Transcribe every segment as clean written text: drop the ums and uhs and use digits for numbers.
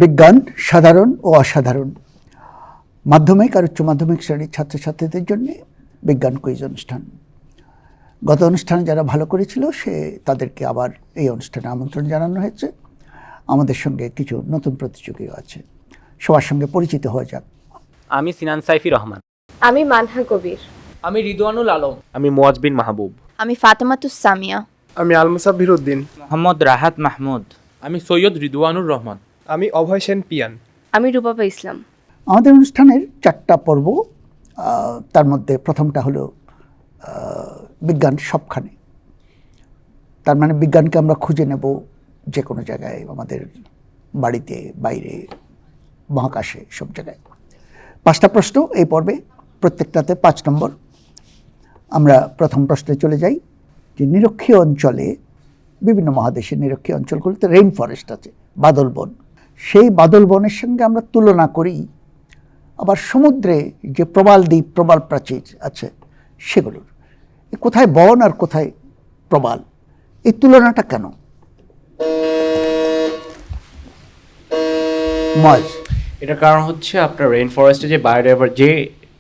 বিজ্ঞান সাধারণ ও অসাধারণ মাধ্যমিক আর উচ্চ মাধ্যমিক শ্রেণীর ছাত্রছাত্রীদের জন্য বিজ্ঞান কুইজ অনুষ্ঠান। গত অনুষ্ঠানে যারা ভালো করেছিল তাদেরকে আবার এই অনুষ্ঠানে আমন্ত্রণ জানানো হয়েছে। আমাদের সঙ্গে কিছু নতুন প্রতিযোগীও আছে, সবার সঙ্গে পরিচিত হয়ে যাক। আমি সিনান সাইফি রহমান। আমি মানহা কবির। আমি রিদওয়ানুল আলম। আমি মুয়াজ বিন মাহবুব। আমি ফাতেমাতুস সামিয়া। আমি আলমুসাব্বির উদ্দিন। মোহাম্মদ রাহাত মাহমুদ। আমি সৈয়দ রিদওয়ানুর রহমান। আমি অভয় সেন পিয়ান। আমি রূপা ইসলাম। আমাদের অনুষ্ঠানের 4টা পর্ব, তার মধ্যে প্রথমটা হলো বিজ্ঞান সবখানে। তার মানে বিজ্ঞানকে আমরা খুঁজে নেব যে কোনো জায়গায়, আমাদের বাড়িতে, বাইরে, মহাকাশে, সব জায়গায়। 5টা প্রশ্ন এই পর্বে, প্রত্যেকটাতে 5 নম্বর। আমরা প্রথম প্রশ্নে চলে যাই যে নিরক্ষীয় অঞ্চলে, বিভিন্ন মহাদেশের নিরক্ষীয় অঞ্চলগুলোতে রেইন ফরেস্ট আছে, বাদল বন। সেই বাদল বনের সঙ্গে আমরা তুলনা করি আবার সমুদ্রে যে প্রবাল দ্বীপ, প্রবাল প্রাচীর আছে সেগুলোর। কোথায় বন আর কোথায় প্রবাল, এই তুলনাটা কেন? এটার কারণ হচ্ছে আপনার রেইন ফরেস্টে যে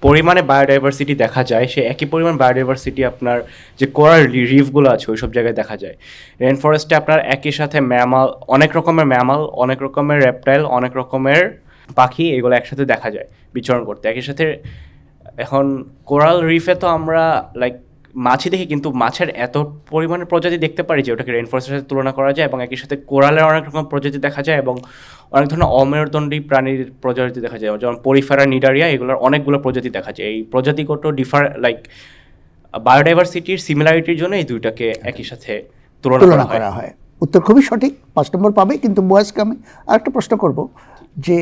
পরিমাণে বায়োডাইভার্সিটি দেখা যায়, সে একই পরিমাণ বায়োডাইভার্সিটি আপনার যে কোরাল রিফগুলো আছে ওই সব জায়গায় দেখা যায়। রেইন ফরেস্টে আপনার একই সাথে অনেক রকমের ম্যামাল, অনেক রকমের রেপটাইল, অনেক রকমের পাখি, এগুলো একসাথে দেখা যায় বিচরণ করতে একই সাথে। এখন কোরাল রিফে তো আমরা মাছই দেখি, কিন্তু মাছের এত পরিমাণের প্রজাতি দেখতে পারি যে ওটাকে রেইন ফরেস্টের সাথে তুলনা করা যায়, এবং একই সাথে কোরালের অনেক রকম প্রজাতি দেখা যায়, এবং অনেক ধরনের অমেরুদণ্ডী প্রাণীর প্রজাতি দেখা যায়, যেমন পরিফেরা, নিডারিয়া, এগুলোর অনেকগুলো প্রজাতি দেখা যায়। এই প্রজাতিগত বায়োডাইভার্সিটির সিমিলারিটির জন্য এই দুইটাকে একই সাথে তুলনা করা হয়। উত্তর খুবই সঠিক, 5 নম্বর পাবে। কিন্তু মুয়াজকে আমি আরেকটা প্রশ্ন করব যে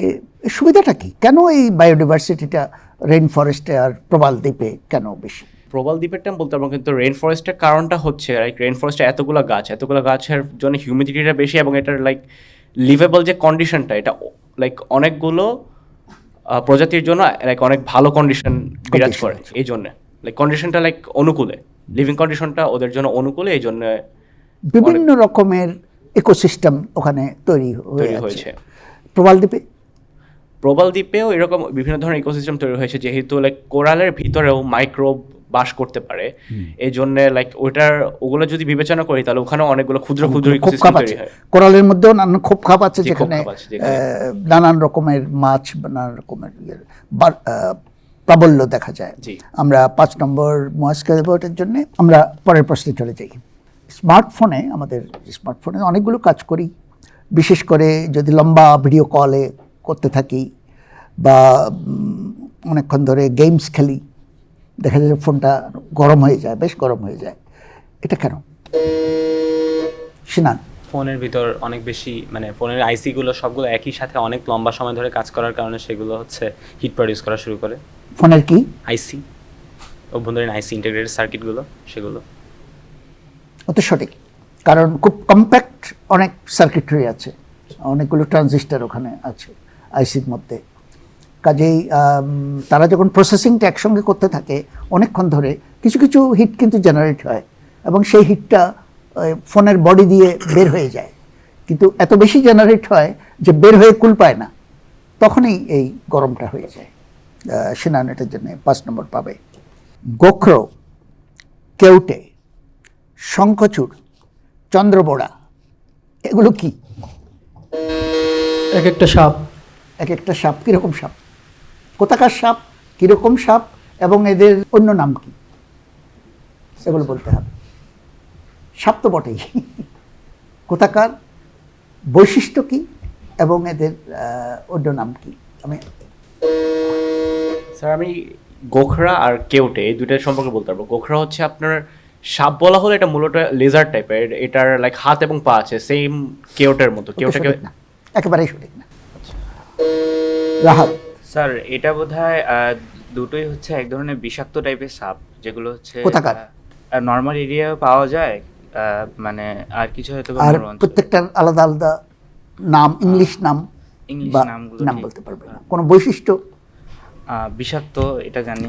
সুবিধাটা কি, কেন এই বায়োডাইভার্সিটিটা রেইন ফরেস্টে আর প্রবাল দ্বীপে কেন বেশি? প্রবাল দ্বীপের বলতে পারবো, কিন্তু রেইন ফরেস্টের কারণটা হচ্ছে রেইন ফরেস্টে এতগুলো গাছের জন্য হিউমিডিটিটা বেশি, এবং এটার লিভেবল যে কন্ডিশনটা, এটা অনেকগুলো প্রজাতির জন্য অনেক ভালো কন্ডিশন বিরাজ করে। এই জন্য কন্ডিশনটা অনুকূলে, লিভিং কন্ডিশনটা ওদের জন্য অনুকূলে, এই জন্য বিভিন্ন রকমের ইকোসিস্টেম ওখানে তৈরি হয়েছে। প্রবাল দ্বীপেও এরকম বিভিন্ন ধরনের ইকোসিস্টেম তৈরি হয়েছে, যেহেতু কোরালের ভিতরেও মাইক্রোব বাস করতে পারে। এই জন্য ওগুলো যদি বিবেচনা করি তাহলে ওখানে অনেকগুলো ক্ষুদ্র ইকোসিস্টেম তৈরি হয়। কোরালের মধ্যেও নানান খোপখাপ আছে, যেখানে নানান রকমের মাছ, নানান রকমের প্রাবল্য দেখা যায়। আমরা 5 নম্বর মুয়াজকে দেব এটার জন্য। আমরা পরের প্রশ্নে চলে যাই। আমাদের স্মার্টফোনে অনেকগুলো কাজ করি, বিশেষ করে যদি লম্বা ভিডিও কলে করতে থাকি বা অনেকক্ষণ ধরে গেমস খেলি, দেখা যায় ফোনটা গরম হয়ে যায়, বেশ গরম হয়ে যায়। এটা কেন? সিনান? ফোনের ভিতর অনেক বেশি ফোনের আইসিগুলো সবগুলো একই সাথে অনেক লম্বা সময় ধরে কাজ করার কারণে সেগুলো হিট প্রডিউস করা শুরু করে। ফোনের কি? আইসি, অভ্যন্তরীণ আইসি, ইন্টিগ্রেটেড সার্কিটগুলো, সেগুলো। অত সঠিক, কারণ খুব কম্প্যাক্ট অনেক সার্কিটরি আছে, অনেকগুলো ট্রানজিস্টার ওখানে আছে আইসির মধ্যে। কাজেই তারা যখন প্রসেসিংটা একসঙ্গে করতে থাকে অনেকক্ষণ ধরে, কিছু কিছু হিট কিন্তু জেনারেট হয়, এবং সেই হিটটা ফোনের বডি দিয়ে বের হয়ে যায়, কিন্তু এত বেশি জেনারেট হয় যে বের হয়ে কুল পায় না, তখনই এই গরমটা হয়ে যায়। সিনান এটার জন্য 5 নম্বর পাবে। গোখরো, কেউটে, শঙ্খচূড়, চন্দ্রবোড়া, এগুলো কি? এক একটা সাপ। কীরকম সাপ, কোথাকার সাপ, কীরকম সাপ, এবং এদের অন্য নাম কি, সেগুলো বলতে হবে। সাপ তো বটেই, কোথাকার, বৈশিষ্ট্য কি, এবং এদের অন্য নাম কি? আমি গোখরা আর কেউটে এই দুইটার সম্পর্কে বলতে পারবো। গোখরা হচ্ছে আপনার সাপ বলা হলে এটা মূলত লেজার টাইপের, এটার হাত এবং পা আছে সেম কেউটের মতো। কেউটাকে একেবারেই সঠিক না। রাহাত? স্যার, এটা বোধহয় দুটোই হচ্ছে এক ধরনের বিষাক্ত টাইপের সাপ, যেগুলো কোথাকার নর্মাল এরিয়ায় পাওয়া যায়, আর কিছু হয়তো প্রত্যেকটার আলাদা আলাদা নাম, ইংলিশ নাম বলতে পারবে না, কোনো বৈশিষ্ট্য বিষাক্ত এটা জানি।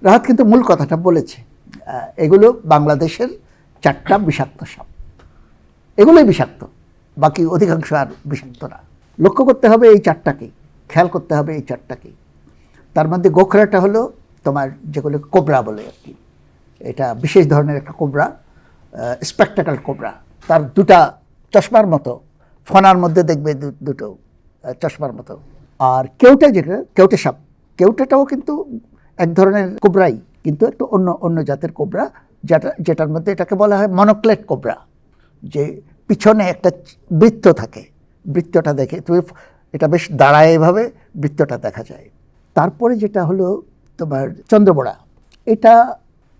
রাহাত কিন্তু মূল কথাটা বলেছে, এগুলো বাংলাদেশের 4টা বিষাক্ত সাপ, এগুলোই বিষাক্ত, বাকি অধিকাংশ আর বিষাক্ত না। লক্ষ্য করতে হবে এই চারটাকে, খেয়াল করতে হবে এই চারটাকে। তার মধ্যে গোখরাটা হলো তোমার যেগুলো কোবরা বলে আর কি, এটা বিশেষ ধরনের একটা কোবরা, স্পেকটাকল কোবরা। তার দুটা চশমার মতো, ফনার মধ্যে দেখবে দুটো চশমার মতো। আর কেউটা, যেটা কেউটে সাপ, কেউটেটাও কিন্তু এক ধরনের কোবরাই, কিন্তু একটু অন্য জাতের কোবরা, যেটার মধ্যে এটাকে বলা হয় মনোক্লেট কোবরা, যে পিছনে একটা বৃত্ত থাকে, বৃত্তটা দেখে তুমি, এটা বেশ দাঁড়ায় এভাবে, বৃত্তটা দেখা যায়। তারপরে যেটা হলো তোমার চন্দ্রবোড়া, এটা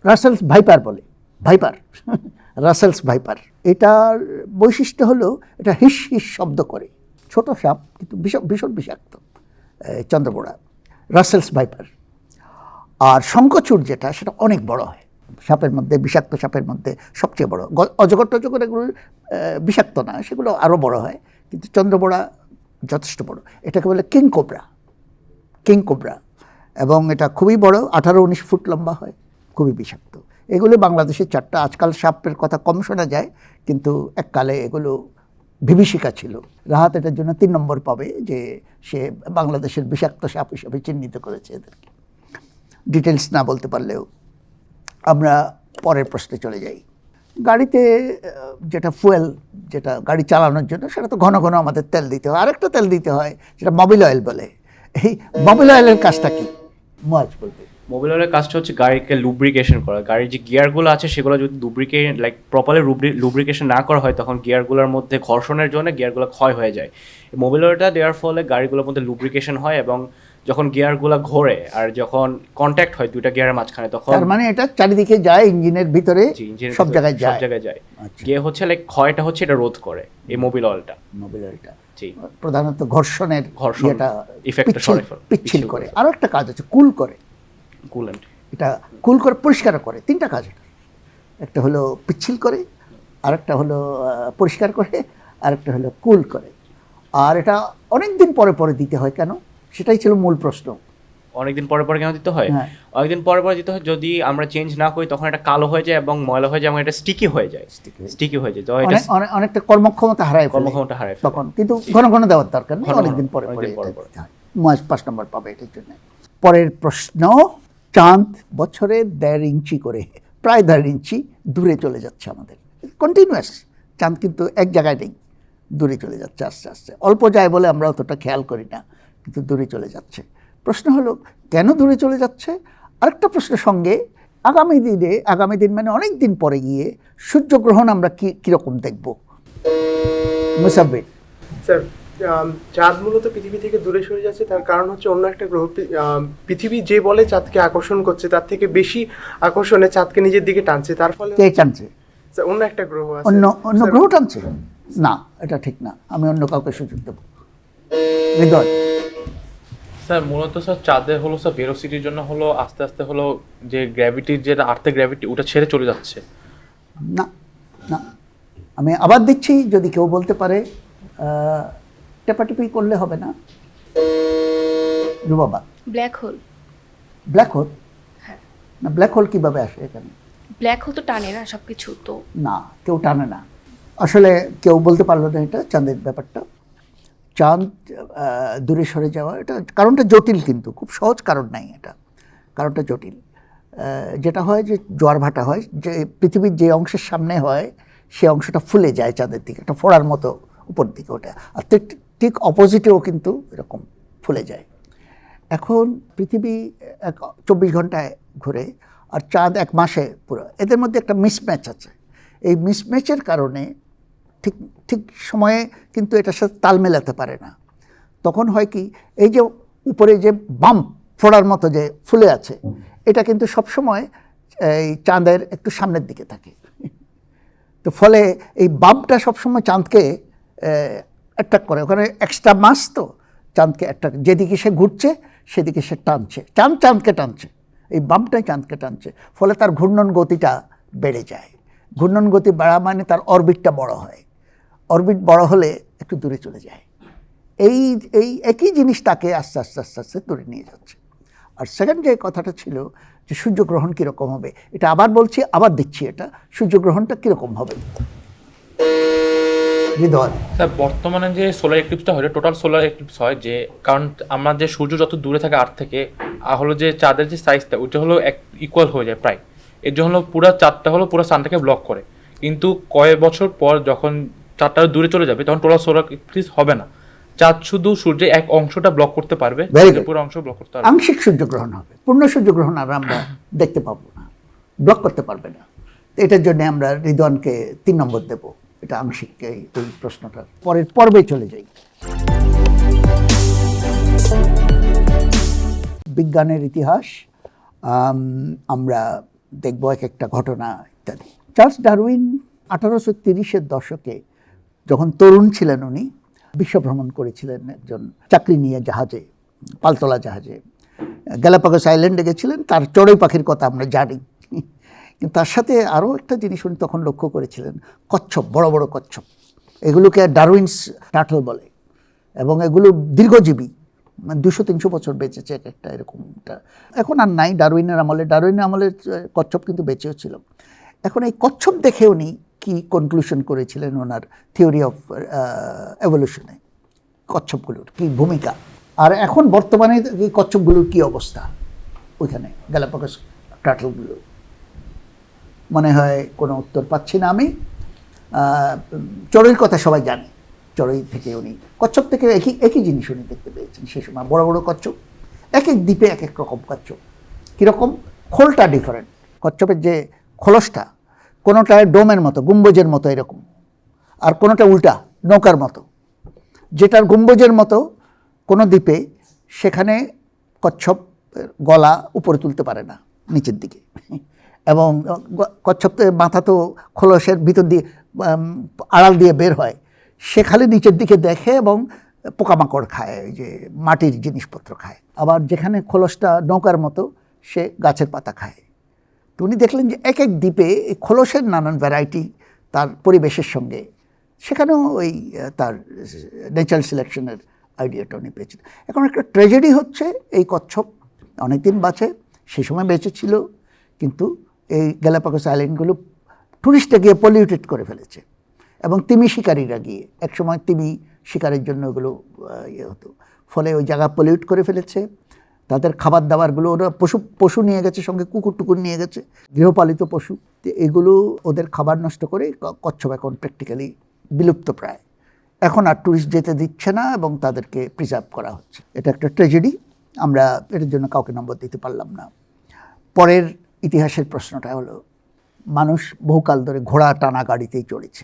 রাসেলস ভাইপার বলে, ভাইপার রাসেলস ভাইপার। এটার বৈশিষ্ট্য হলো এটা হিস হিস শব্দ করে, ছোট সাপ কিন্তু ভীষণ বিষাক্ত চন্দ্রবোড়া, রাসেলস ভাইপার। আর শঙ্খচূড় যেটা, সেটা অনেক বড় হয়, সাপের মধ্যে, বিষাক্ত সাপের মধ্যে সবচেয়ে বড়। অজগর টজগর এগুলো বিষাক্ত না, সেগুলো আরও বড় হয়, কিন্তু চন্দ্রবোড়া যথেষ্ট বড়। এটাকে বলে কিং কোবরা, কিং কোবরা। এবং এটা খুবই বড়, 18-19 ফুট লম্বা হয়, খুবই বিষাক্ত। এগুলো বাংলাদেশের চারটা। আজকাল সাপের কথা কম শোনা যায়, কিন্তু এককালে এগুলো বিভীষিকা ছিল। রাহাত এটার জন্য 3 নম্বর পাবে, যে সে বাংলাদেশের বিষাক্ত সাপ হিসেবে চিহ্নিত করেছে এদেরকে, ডিটেলস না বলতে পারলেও। আমরা পরের প্রশ্নে চলে যাই। গাড়িতে যেটা ফুয়েল, যেটা গাড়ি চালানোর জন্য, সেটা তো ঘন ঘন আমাদের তেল দিতে হয়। আরেকটা তেল দিতে হয়, যেটা মোবিল অয়েল বলে। এই মোবিল অয়েলের কাজটা কি মুয়াজ বলবে? মোবিল অয়েলের কাজটা হচ্ছে গাড়িকে লুব্রিকেশন করা। গাড়ির যে গিয়ারগুলো আছে সেগুলো যদি প্রপারলি লুব্রিকেশন না করা হয়, তখন গিয়ারগুলোর মধ্যে ঘর্ষণের জন্য গিয়ারগুলো ক্ষয় হয়ে যায়। মোবিল অয়েলটা দেওয়ার ফলে গাড়িগুলোর মধ্যে লুব্রিকেশন হয়, এবং যখন গিয়ারগুলো ঘোরে আর যখন কন্ট্যাক্ট হয় দুইটা গিয়ারের মাঝখানে, তখন তার মানে এটা চারিদিকে যায়, ইঞ্জিনের ভিতরে সব জায়গায় যায়, আচ্ছা। গিয়ে হচ্ছে ক্ষয়টা হচ্ছে এটা রোধ করে এই মোবিল অয়েলটা। মোবিল অয়েলটা জি, প্রধানত ঘর্ষণের এটা ইফেক্টটা সরাই ফেলে, পিচ্ছিল করে। আরও একটা কাজ আছে, কুল করে। কুলেন্ট, এটা কুল করে, পরিষ্কার করে। 3টা কাজ এটা। একটা হলো পিচ্ছিল করে, আরেকটা হলো পরিষ্কার করে, আরেকটা হলো কুল করে। আর এটা অনেক দিন পরে পরে দিতে হয় কেন, সেটাই ছিল মূল প্রশ্ন। অনেকদিন পরে পরে কেন দিতে হয়? হ্যাঁ। অনেকদিন পরে পরে দিতে হয়, যদি আমরা চেঞ্জ না করি তখন এটা কালো হয়ে যায় এবং ময়লা হয়ে যায়, এবং এটা স্টিকি হয়ে যায়। স্টিকি হয়ে যায়, তো এটা অনেকটা কর্মক্ষমতা হারায় ফেলে কর্মক্ষমতা হারায় ফেলে। তখন। কিন্তু ঘন ঘন দেওয়ার দরকার নেই, অনেকদিন পরে পরে এটা দিতে হয়। মুয়াজ 5 নম্বর পাবে এটার জন্য। পরের প্রশ্ন, চাঁদ বছরে 1.5 ইঞ্চি করে, প্রায় 1.5 ইঞ্চি দূরে চলে যাচ্ছে আমাদের, কন্টিনিউয়াস। চাঁদ কিন্তু এক জায়গায় নেই, দূরে চলে যাচ্ছে আস্তে আস্তে। অল্প যায় বলে আমরা অতটা খেয়াল করি না, কিন্তু দূরে চলে যাচ্ছে। প্রশ্ন হলো কেন দূরে চলে যাচ্ছে? আরেকটা প্রশ্নের সঙ্গে, আগামী দিন মানে অনেক দিন পরে গিয়ে সূর্যগ্রহণ আমরা কীরকম দেখব? মুসাব্বির। স্যার, চাঁদ মূলত পৃথিবী থেকে দূরে সরে যাচ্ছে, তার কারণ হচ্ছে অন্য একটা গ্রহ। পৃথিবী যে বলে চাঁদকে আকর্ষণ করছে, তার থেকে বেশি আকর্ষণে চাঁদকে নিজের দিকে টানছে। তার ফলে কে টানছে? স্যার, অন্য একটা গ্রহ আছে। অন্য গ্রহ টানছে? না, এটা ঠিক না, আমি অন্য কাউকে সুযোগ দেব। হৃদয়। স্যার মূলত স্যার চাঁদে হলো স্যার ভেলোসিটির জন্য হলো আস্তে আস্তে হলো যে গ্র্যাভিটির, যেটা আর্থের গ্র্যাভিটি, ওটা ছেড়ে চলে যাচ্ছে। না না, আমি আবার দিচ্ছি, যদি কেউ বলতে পারে। টেপাটেপি করলে হবে না। Rubaba. Black hole. Black hole? হ্যাঁ। না, ব্ল্যাক হোল কীভাবে আসে এখানে? ব্ল্যাক হোল তো টানে না সব কিছু, তো না, কেউ টানে না। আসলে কেউ বলতে পারলো না এটা চাঁদের ব্যাপারটা। চাঁদ দূরে সরে যাওয়া, এটা কারণটা জটিল, কিন্তু খুব সহজ কারণ নাই এটা, কারণটা জটিল। যেটা হয় যে জোয়ার ভাটা হয়, যে পৃথিবীর যে অংশের সামনে হয় সে অংশটা ফুলে যায় চাঁদের দিকে, একটা ফোড়ার মতো উপর দিকে ওটা। আর ঠিক অপোজিটেও কিন্তু এরকম ফুলে যায়। এখন পৃথিবী 24 ঘন্টায় ঘুরে, আর চাঁদ 1 মাসে পুরো। এদের মধ্যে একটা মিসম্যাচ আছে। এই মিসম্যাচের কারণে ঠিক সময়ে কিন্তু এটার সাথে তাল মেলাতে পারে না। তখন হয় কি, এই যে উপরে যে বাম্প, ফোড়ার মতো যে ফুলে আছে, এটা কিন্তু সবসময় এই চাঁদের একটু সামনের দিকে থাকে। তো ফলে এই বাম্পটা সবসময় চাঁদকে অ্যাট্রাক্ট করে। ওখানে এক্সট্রা মাস, তো চাঁদকে অ্যাট্রাক্ট, যেদিকে সে ঘুরছে সেদিকে সে টানছে, চাঁদকে টানছে, এই বাম্পটাই চাঁদকে টানছে। ফলে তার ঘূর্ণন গতিটা বেড়ে যায়। ঘূর্ণন গতি বাড়া মানে তার অরবিটটা বড় হয়। অরবিট বড় হলে একটু দূরে চলে যায়। এই একই জিনিস তাকে আস্তে আস্তে দূরে নিয়ে যাচ্ছে। আর সেকেন্ড যে কথাটা ছিল যে সূর্যগ্রহণ কীরকম হবে, এটা আবার বলছি, আবার দিচ্ছি, এটা সূর্যগ্রহণটা কীরকম হবে। হৃদয়। স্যার বর্তমানে যে সোলার এক্লিপসটা হয় টোটাল সোলার এক্লিপস হয় যে কারণ আমরা যে সূর্য যত দূরে থাকে আর্থ থেকে হলো যে চাঁদের যে সাইজটা ওইটা হলো ইকুয়াল হয়ে যায় প্রায়, এর জন্য হলো পুরো চাঁদটা হলো পুরো সানটাকে ব্লক করে। কিন্তু কয়েক বছর পর যখন চাঁদটা দূরে চলে যাবে তখন টোটাল সোলার এক্লিপস হবে না, চাঁদ শুধু সূর্যের এক অংশটা ব্লক করতে পারবে, Very good. পুরো অংশ ব্লক করতে পারবে। আংশিক সূর্যগ্রহণ হবে, পূর্ণ সূর্যগ্রহণ আর আমরা দেখতে পাবো না, ব্লক করতে পারবে না। তো এটার জন্য আমরা রিদওয়ানকে 3 নম্বর দেব। এটা আংশিক এই প্রশ্নটার পরের পর্বে চলে যাই। বিজ্ঞানের ইতিহাস আমরা দেখব এক একটা ঘটনা ইত্যাদি। চার্লস ডারউইন 1830-এর দশকে যখন তরুণ ছিলেন উনি বিশ্ব ভ্রমণ করেছিলেন একজন চাকরি নিয়ে জাহাজে, পালতোলা জাহাজে। গ্যালাপাগোস আইল্যান্ডে গেছিলেন, তার চড়ুই পাখির কথা আমরা জানি, কিন্তু তার সাথে আরও একটা জিনিস উনি তখন লক্ষ্য করেছিলেন, কচ্ছপ, বড় বড় কচ্ছপ। এগুলোকে ডারউইনস টার্টল বলে এবং এগুলো দীর্ঘজীবী, মানে 200-300 বছর বেঁচেছে এক একটা এরকমটা। এখন আর নাই, ডারউইনের আমলে কচ্ছপ কিন্তু বেঁচেও ছিল। এখন এই কচ্ছপ দেখে উনি কি কনক্লুশন করেছিলেন ওনার থিওরি অফ এভলিউশনে, কচ্ছপগুলোর কি ভূমিকা, আর এখন বর্তমানে এই কচ্ছপগুলোর কি অবস্থা ওইখানে গ্যালাপাগোস টার্টলগুলো। মনে হয় কোনো উত্তর পাচ্ছি না আমি। চড়ুইয়ের কথা সবাই জানে, চড়ুই থেকে উনি কচ্ছপ থেকে একই জিনিস উনি দেখতে পেয়েছেন সে সময়, বড় বড় কচ্ছপ, এক এক দ্বীপে এক এক রকম কচ্ছপ। কীরকম? খোলটা ডিফারেন্ট, কচ্ছপের যে খোলসটা কোনোটা ডোমের মতো, গম্বুজের মতো এরকম, আর কোনোটা উল্টা নৌকার মতো। যেটার গম্বুজের মতো কোনো দ্বীপে, সেখানে কচ্ছপ গলা উপরে তুলতে পারে না, নিচের দিকে, এবং কচ্ছপের মাথা তো খোলসের ভিতর দিয়ে আড়াল দিয়ে বের হয়, সে খালি নিচের দিকে দেখে এবং পোকামাকড় খায়, ওই যে মাটির জিনিসপত্র খায়। আবার যেখানে খোলসটা নৌকার মতো, সে গাছের পাতা খায়। তো উনি দেখলেন যে এক এক দ্বীপে এই খোলসের নানান ভ্যারাইটি তার পরিবেশের সঙ্গে, সেখানেও ওই তার ন্যাচারাল সিলেকশনের আইডিয়াটা উনি পেয়েছেন। এখন একটা ট্র্যাজেডি হচ্ছে, এই কচ্ছপ অনেকদিন বাঁচে, সেই সময় বেঁচে ছিল, কিন্তু এই গ্যালাপাগোস আইল্যান্ডগুলো টুরিস্টে গিয়ে পলিউটেড করে ফেলেছে, এবং তিমি শিকারীরা গিয়ে, একসময় তিমি শিকারের জন্য ওগুলো ইয়ে হতো, ফলে ওই জায়গা পলিউট করে ফেলেছে। তাদের খাবার দাবারগুলো ওরা পশু নিয়ে গেছে, সঙ্গে কুকুর টুকুর নিয়ে গেছে, গৃহপালিত পশু, এগুলো ওদের খাবার নষ্ট করে কচ্ছপ এখন প্র্যাকটিক্যালি বিলুপ্ত প্রায়। এখন আর টুরিস্ট যেতে দিচ্ছে না এবং তাদেরকে প্রিজার্ভ করা হচ্ছে। এটা একটা ট্র্যাজেডি, আমরা এটার জন্য কাউকে নম্বর দিতে পারলাম না। পরের ইতিহাসের প্রশ্নটা হলো, মানুষ বহুকাল ধরে ঘোড়া টানা গাড়িতেই চড়েছে,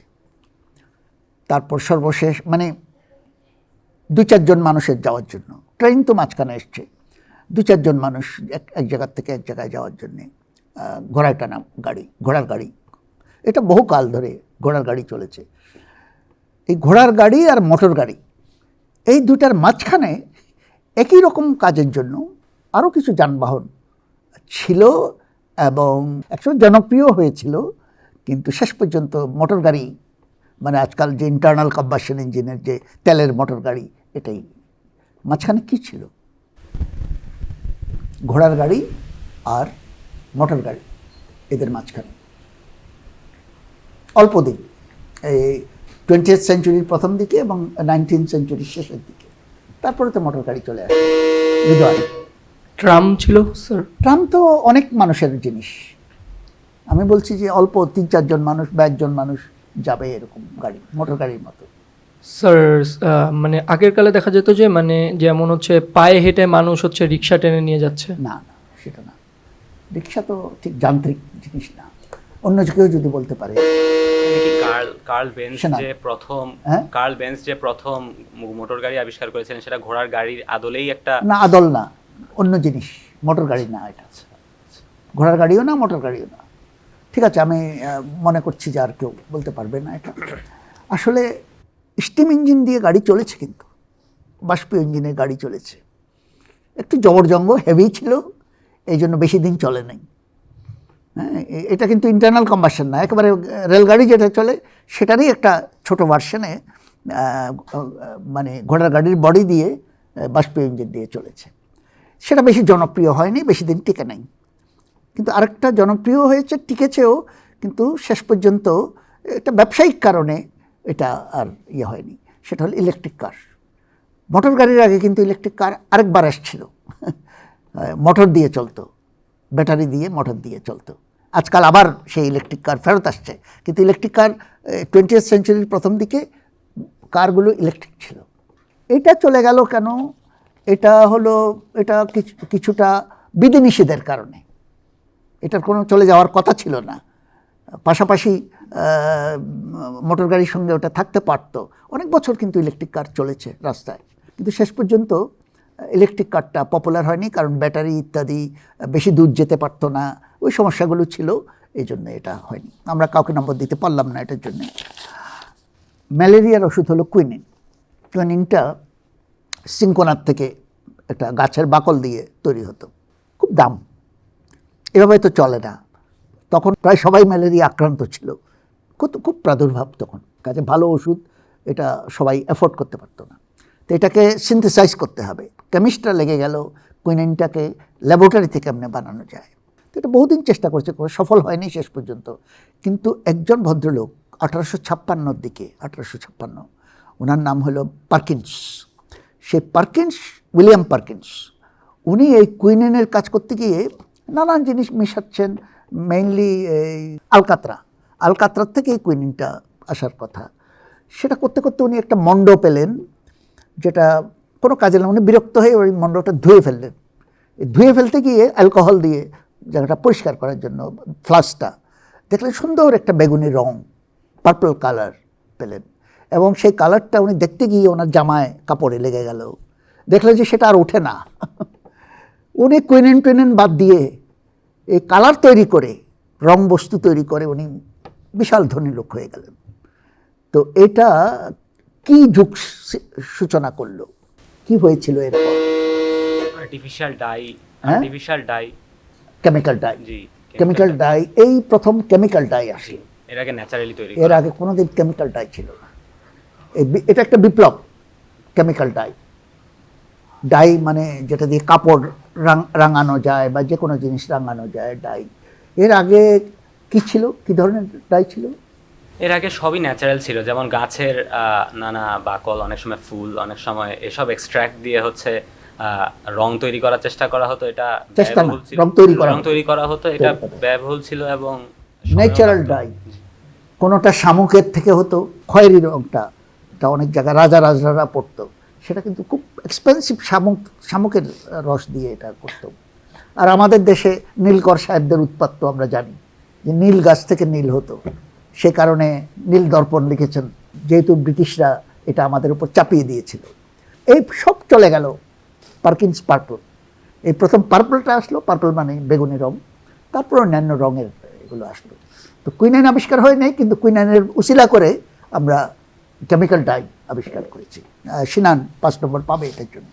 তারপর সর্বশেষ মানে 2-4 জন মানুষের যাওয়ার জন্য, ট্রেন তো মাঝখানে এসছে, 2-4 জন মানুষ এক জায়গার থেকে এক জায়গায় যাওয়ার জন্যে ঘোড়ায় টানা গাড়ি, ঘোড়ার গাড়ি, এটা বহুকাল ধরে ঘোড়ার গাড়ি চলেছে। এই ঘোড়ার গাড়ি আর মোটর গাড়ি, এই দুটার মাঝখানে একই রকম কাজের জন্য আরও কিছু যানবাহন ছিল এবং একসময় জনপ্রিয় হয়েছিল, কিন্তু শেষ পর্যন্ত মোটর গাড়ি, মানে আজকাল যে ইন্টারনাল কম্বাসন ইঞ্জিনের যে তেলের মোটর গাড়ি, এটাই। মাঝখানে কী ছিল? ঘোড়ার গাড়ি আর মোটর গাড়ি, এদের মাঝখানে অল্প দিন, এই 20th সেঞ্চুরির প্রথম দিকে এবং 19th সেঞ্চুরির শেষের দিকে, তারপরে তো মোটর গাড়ি চলে আসে। হৃদয়, ট্রাম ছিল স্যার। ট্রাম তো অনেক মানুষের জিনিস, আমি বলছি যে অল্প 3-4 জন মানুষ বা 1 জন মানুষ যাবে এরকম গাড়ি, মোটর গাড়ির মতো। স্যার মানে আগের কালে দেখা যেত যে মানে যেমন হচ্ছে পায়ে হেঁটে মানুষ হচ্ছে রিক্সা টেনে নিয়ে যাচ্ছে। না না, সেটা না, রিক্সা তো ঠিক যান্ত্রিক জিনিস না, অন্য কেউ যদি বলতে পারে। কার্ল বেঞ্চ শোনা। যে প্রথম হ্যাঁ? কার্ল বেঞ্চ যে প্রথম মোটর গাড়ি আবিষ্কার করেছিলেন, সেটা ঘোড়ার গাড়ির আদলেই একটা না, আদল না, অন্য জিনিস, মোটর গাড়ি না এটা, ঘোড়ার গাড়িও না, মোটর গাড়িও না। ঠিক আছে, আমি মনে করছি যে আর কেউ বলতে পারবে না এটা। আসলে স্টিম ইঞ্জিন দিয়ে গাড়ি চলেছে, কিন্তু বাষ্পীয় ইঞ্জিনের গাড়ি চলেছে, একটু জবরজঙ্গ, হেভি ছিল, এই জন্য বেশি দিন চলে নাই। হ্যাঁ, এটা কিন্তু ইন্টারনাল কম্বাসন না, একেবারে রেলগাড়ি যেটা চলে সেটারই একটা ছোট ভার্সনে, মানে ঘোড়ার গাড়ির বডি দিয়ে বাষ্পীয় ইঞ্জিন দিয়ে চলেছে। সেটা বেশি জনপ্রিয় হয়নি, বেশি দিন টিকে নাই। কিন্তু আরেকটা জনপ্রিয় হয়েছে, টিকেছেও, কিন্তু শেষ পর্যন্ত একটা ব্যবসায়িক কারণে এটা আর ইয়ে হয়নি, সেটা হলো ইলেকট্রিক কার। মোটর গাড়ির আগে কিন্তু ইলেকট্রিক কার আরেকবার আসছিল, মোটর দিয়ে চলতো, ব্যাটারি দিয়ে মোটর দিয়ে চলতো। আজকাল আবার সেই ইলেকট্রিক কার ফেরত আসছে, কিন্তু ইলেকট্রিক কার 20th সেঞ্চুরির প্রথম দিকে কারগুলো ইলেকট্রিক ছিল। এটা চলে গেল কেন? এটা হলো এটা কিছুটা বিধিনিষেধের কারণে, এটার কোনো চলে যাওয়ার কথা ছিল না। পাশাপাশি মোটর গাড়ির সঙ্গে ওটা থাকতে পারতো। অনেক বছর কিন্তু ইলেকট্রিক কার চলেছে রাস্তায়, কিন্তু শেষ পর্যন্ত ইলেকট্রিক কারটা পপুলার হয়নি, কারণ ব্যাটারি ইত্যাদি বেশি দূর যেতে পারতো না, ওই সমস্যাগুলো ছিল, এই জন্য এটা হয়নি। আমরা কাউকে নম্বর দিতে পারলাম না এটার জন্য। ম্যালেরিয়ার ওষুধ হলো কুইনিন। কুইনিনটা সিনকোনার থেকে একটা গাছের বাকল দিয়ে তৈরি হতো, খুব দাম, এভাবে তো চলে না। তখন প্রায় সবাই ম্যালেরিয়া আক্রান্ত ছিল, খুব প্রাদুর্ভাব তখন, কাজে ভালো ওষুধ এটা সবাই অ্যাফোর্ড করতে পারতো না। তো এটাকে সিনথেসাইজ করতে হবে, কেমিস্টরা লেগে গেল কুইনিনটাকে ল্যাবরেটরি থেকে এমনি বানানো যায়। তো এটা বহুদিন চেষ্টা করছে, করে সফল হয়নি শেষ পর্যন্ত। কিন্তু একজন ভদ্রলোক 1856 দিকে, 1856, ওনার নাম হলো পার্কিন্স। সেই পার্কিন্স, উইলিয়াম পার্কিন্স, উনি এই কুইনিনের কাজ করতে গিয়ে নানান জিনিস মেশাচ্ছেন, মেইনলি এই আলকাতরার থেকে এই কুইনিনটা আসার কথা। সেটা করতে করতে উনি একটা মন্ড পেলেন, যেটা কোনো কাজে না। উনি বিরক্ত হয়ে ওই মন্ডটা ধুয়ে ফেললেন। ধুয়ে ফেলতে গিয়ে অ্যালকোহল দিয়ে জায়গাটা পরিষ্কার করার জন্য ফ্লাস্কটা দেখলেন সুন্দর একটা বেগুনি রং, পার্পল কালার পেলেন, এবং সেই কালারটা উনি দেখতে গিয়ে ওনার জামায় কাপড়ে লেগে গেল। দেখলেন যে সেটা আর ওঠে না। উনি কুইনিন বাদ দিয়ে এই কালার তৈরি করে, রং বস্তু তৈরি করে উনি বিশাল ধনী লোক হয়ে গেলেন। তো এটা কি যুগ সূচনা করলো, কি হয়েছিল এরপর? আর্টিফিশিয়াল ডাই, হ্যাঁ? Chemical die. জি, কেমিক্যাল ডাই, এই প্রথম কেমিক্যাল ডাই আসে। এর আগে ন্যাচারালি তৈরি এর আগে কোনোদিন কেমিক্যাল ডাই ছিল না। এটা একটা বিপ্লব, কেমিক্যাল ডাই মানে যেটা দিয়ে কাপড় রাঙানো যায় বা যে কোনো জিনিস রাঙানো যায়, ডাই। এর আগে কি ছিল, কি ধরনের ডাই ছিল? এর আগে সবই ন্যাচারাল ছিল, যেমন গাছের নানা বাকল, অনেক সময় ফুল, অনেক সময় এসব এক্সট্র্যাক্ট দিয়ে হচ্ছে রং তৈরি করার চেষ্টা করা হতো। এটা ব্যয়বহুল ছিল, রং তৈরি করা হতো, এটা ব্যয়বহুল ছিল এবং ন্যাচারাল ডাই। কোনোটা শামুকের থেকে হতো, খয়েরি রংটা, এটা অনেক জায়গায় রাজারা পড়তো, সেটা কিন্তু খুব এক্সপেন্সিভ, শামুকের রস দিয়ে এটা করতো। আর আমাদের দেশে নীলকর সাহেবদের উৎপাত আমরা জানি, যে নীল গাছ থেকে নীল হতো, সে কারণে নীল দর্পণ লিখেছেন, যেহেতু ব্রিটিশরা এটা আমাদের উপর চাপিয়ে দিয়েছিল। এই সব চলে গেল পার্কিন্স পার্পল। এই প্রথম পার্পলটা আসলো, পার্পল মানে বেগুনি রং, তারপর অন্যান্য রঙের এগুলো আসলো। তো কুইনাইন আবিষ্কার হয় নাই, কিন্তু কুইনাইনের উসিলা করে আমরা কেমিক্যাল ডাই আবিষ্কার করেছি। সিনান 5 নম্বর পাবে এটার জন্য।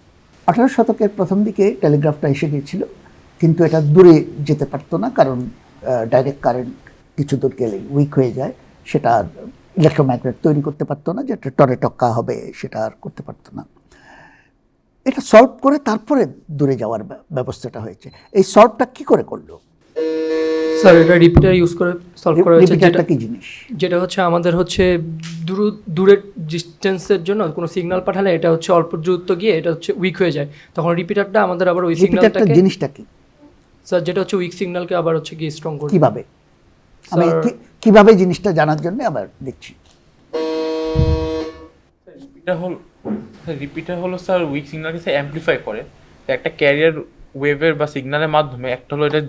18 শতকের প্রথম দিকে টেলিগ্রাফটা এসে গিয়েছিল, কিন্তু এটা দূরে যেতে পারতো না, কারণ ডাইরেক্ট কারেন্ট কিছু দূর গেলেই উইক হয়ে যায়, সেটা আর ইলেকট্রোম্যাগনেট তৈরি করতে পারতো না, যেটা টরে টক্কা হবে সেটা আর করতে পারতো না। এটা সলভ করে তারপরে দূরে যাওয়ার ব্যবস্থাটা হয়েছে। এই সলভটা কি করে করলো? স্যার এটা রিপিটার ইউজ করে সলভ করা হয়েছে। রিপিটারটা কি জিনিস? যেটা হচ্ছে আমাদের হচ্ছে দূরের ডিস্টেন্সের জন্য কোনো সিগন্যাল পাঠালে এটা হচ্ছে অল্প দূরত্ব গিয়ে এটা হচ্ছে উইক হয়ে যায়, তখন রিপিটারটা আমাদের আবার ওই সিগন্যালটাকে, জিনিসটা কি স্যার যেটা হচ্ছে উইক সিগন্যালকে আবার হচ্ছে গিয়ে স্ট্রং করে। কিভাবে? আমি কিভাবে জিনিসটা জানার জন্য আবার দেখছি। রিপিটার হলো স্যার উইক সিগন্যালকে স্যার অ্যাম্পলিফাই করে। তো একটা ক্যারিয়ার ওয়েভের বা সিগন্যালের মাধ্যমে একটা হলো এটা